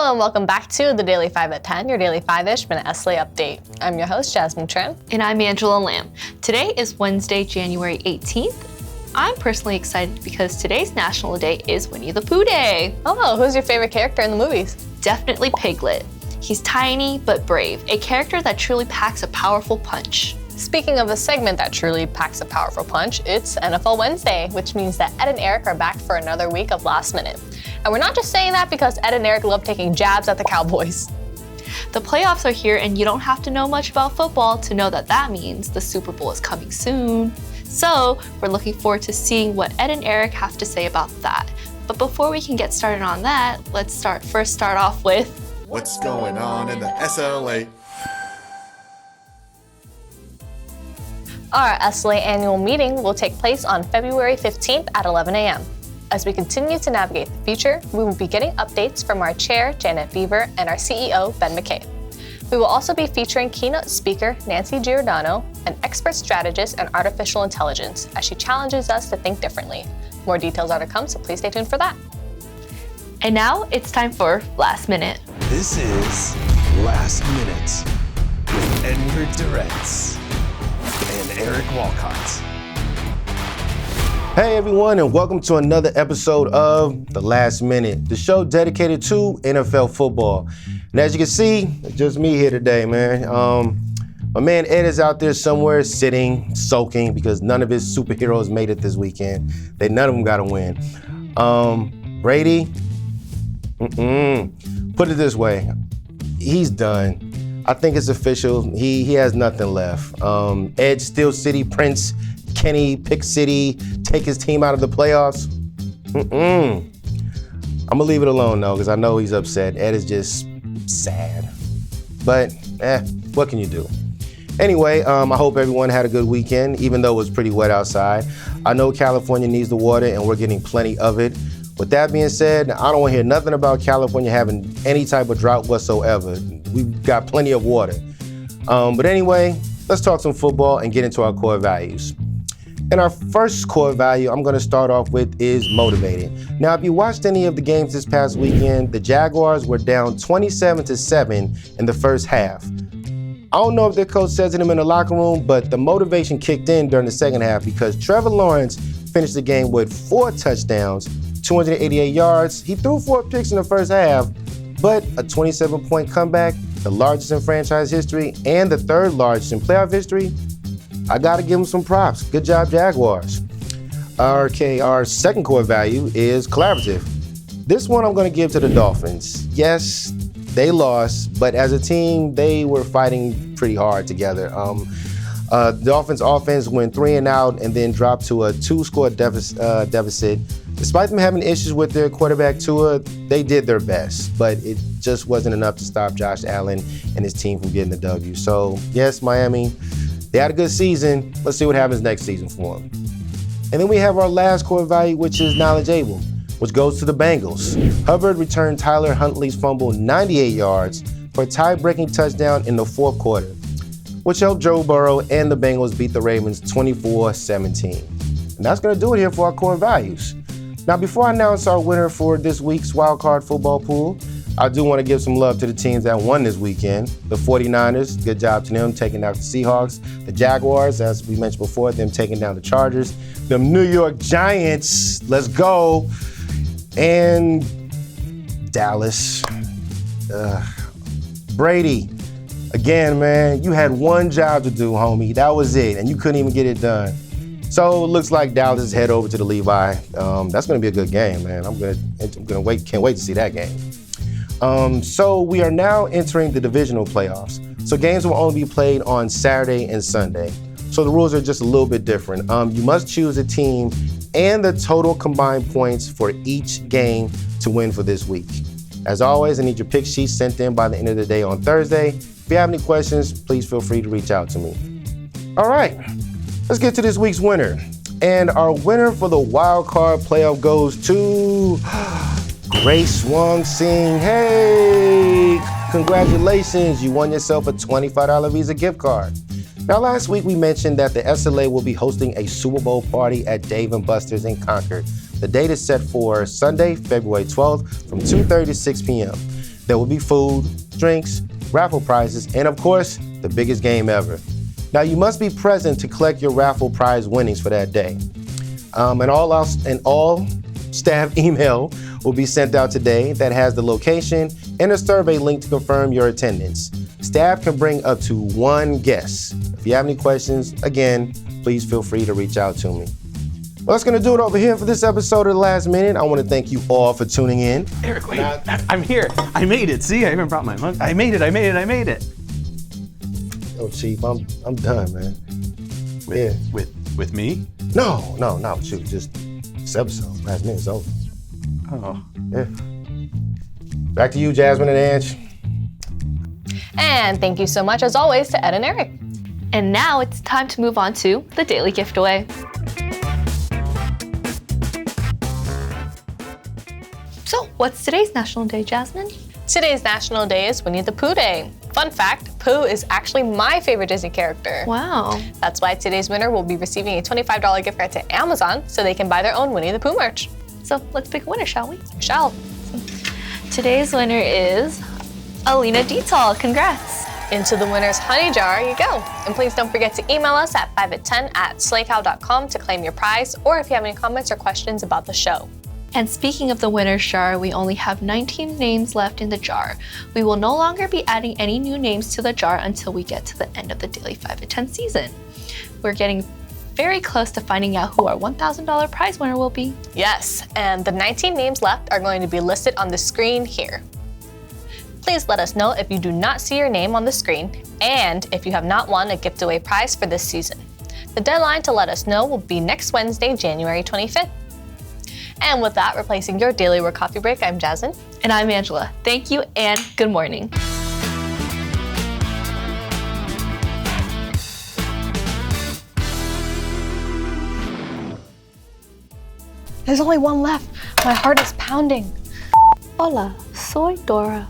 Hello and welcome back to the Daily 5 at 10, your Daily 5-ish minute SLA update. I'm your host, Jasmine Trim. And I'm Angela Lamb. Today is Wednesday, January 18th. I'm personally excited because today's National Day is Winnie the Pooh Day. Oh, who's your favorite character in the movies? Definitely Piglet. He's tiny but brave, a character that truly packs a powerful punch. Speaking of a segment that truly packs a powerful punch, it's NFL Wednesday, which means that Ed and Eric are back for another week of Last Minute. And we're not just saying that because Ed and Eric love taking jabs at the Cowboys. The playoffs are here and you don't have to know much about football to know that that means the Super Bowl is coming soon. So we're looking forward to seeing what Ed and Eric have to say about that. But before we can get started on that, let's start off with what's going on in the SLA? Our SLA annual meeting will take place on February 15th at 11 a.m. As we continue to navigate the future, we will be getting updates from our chair, Janet Beaver, and our CEO, Ben McKay. We will also be featuring keynote speaker Nancy Giordano, an expert strategist in artificial intelligence, as she challenges us to think differently. More details are to come, so please stay tuned for that. And now it's time for Last Minute. This is Last Minute with Edward Duretz and Eric Wildcard. Hey everyone, and welcome to another episode of The Last Minute, the show dedicated to NFL football. And as you can see, it's just me here today, man. My man Ed is out there somewhere sitting, soaking, because none of his superheroes made it this weekend. None of them got a win. Brady, put it this way, he's done. I think it's official. He has nothing left. Ed, Steel City, Prince, Kenny, Pick City, take his team out of the playoffs. I'm gonna leave it alone though, because I know he's upset. Ed is just sad. But, what can you do? Anyway, I hope everyone had a good weekend, even though it was pretty wet outside. I know California needs the water, and we're getting plenty of it. With that being said, I don't want to hear nothing about California having any type of drought whatsoever. We've got plenty of water. But anyway, let's talk some football and get into our core values. And our first core value I'm going to start off with is motivated. Now, if you watched any of the games this past weekend, the Jaguars were down 27-7 in the first half. I don't know if their coach says to them in the locker room, but the motivation kicked in during the second half because Trevor Lawrence finished the game with 4 touchdowns, 288 yards. He threw 4 picks in the first half, but a 27-point comeback, the largest in franchise history and the third largest in playoff history. I gotta give them some props. Good job, Jaguars. Okay, our second core value is collaborative. This one I'm gonna give to the Dolphins. Yes, they lost, but as a team, they were fighting pretty hard together. The Dolphins offense went 3 and out and then dropped to a 2-score deficit. Despite them having issues with their quarterback Tua, they did their best, but it just wasn't enough to stop Josh Allen and his team from getting the W. So yes, Miami, they had a good season. Let's see what happens next season for them. And then we have our last core value, which is knowledgeable, which goes to the Bengals. Hubbard returned Tyler Huntley's fumble 98 yards for a tie-breaking touchdown in the fourth quarter, which helped Joe Burrow and the Bengals beat the Ravens 24-17. And that's going to do it here for our core values. Now, before I announce our winner for this week's Wildcard football pool, I do want to give some love to the teams that won this weekend. The 49ers, good job to them taking out the Seahawks. The Jaguars, as we mentioned before, them taking down the Chargers. The New York Giants, let's go. And Dallas. Brady, again, man, you had one job to do, homie. That was it, and you couldn't even get it done. So it looks like Dallas head over to the Levi. That's going to be a good game, man. I'm gonna wait. Can't wait to see that game. So we are now entering the divisional playoffs. So games will only be played on Saturday and Sunday. So the rules are just a little bit different. You must choose a team and the total combined points for each game to win for this week. As always, I need your pick sheets sent in by the end of the day on Thursday. If you have any questions, please feel free to reach out to me. All right, let's get to this week's winner. And our winner for the wild card playoff goes to Grace Wong Sing. Hey, congratulations, you won yourself a $25 Visa gift card. Now, last week we mentioned that the SLA will be hosting a Super Bowl party at Dave & Buster's in Concord. The date is set for Sunday, February 12th from 2:30 to 6 p.m. There will be food, drinks, raffle prizes, and of course, the biggest game ever. Now you must be present to collect your raffle prize winnings for that day. And all staff email will be sent out today that has the location and a survey link to confirm your attendance. Staff can bring up to one guest. If you have any questions, again, please feel free to reach out to me. Well, that's gonna do it over here for this episode of The Last Minute. I wanna thank you all for tuning in. Eric, wait, I'm here. I made it. See, I even brought my mug. I made it. Yo, Chief, I'm done, man. With me? No, not with you. Just this episode. Last Minute's over. Oh. Yeah. Back to you, Jasmine and Ange. And thank you so much, as always, to Ed and Eric. And now it's time to move on to the daily giveaway. So, what's today's National Day, Jasmine? Today's National Day is Winnie the Pooh Day. Fun fact, Pooh is actually my favorite Disney character. Wow. That's why today's winner will be receiving a $25 gift card to Amazon so they can buy their own Winnie the Pooh merch. So let's pick a winner, shall we? Shall. Today's winner is Alina Detail. Congrats. Into the winner's honey jar you go. And please don't forget to email us at 5at10@slaycow.com to claim your prize, or if you have any comments or questions about the show. And speaking of the winner's jar, we only have 19 names left in the jar. We will no longer be adding any new names to the jar until we get to the end of the Daily 5 at 10 season. We're getting very close to finding out who our $1,000 prize winner will be. Yes, and the 19 names left are going to be listed on the screen here. Please let us know if you do not see your name on the screen and if you have not won a giveaway prize for this season. The deadline to let us know will be next Wednesday, January 25th. And with that, replacing your Daily Work Coffee Break, I'm Jasmine. And I'm Angela. Thank you and good morning. There's only one left. My heart is pounding. Hola, soy Dora.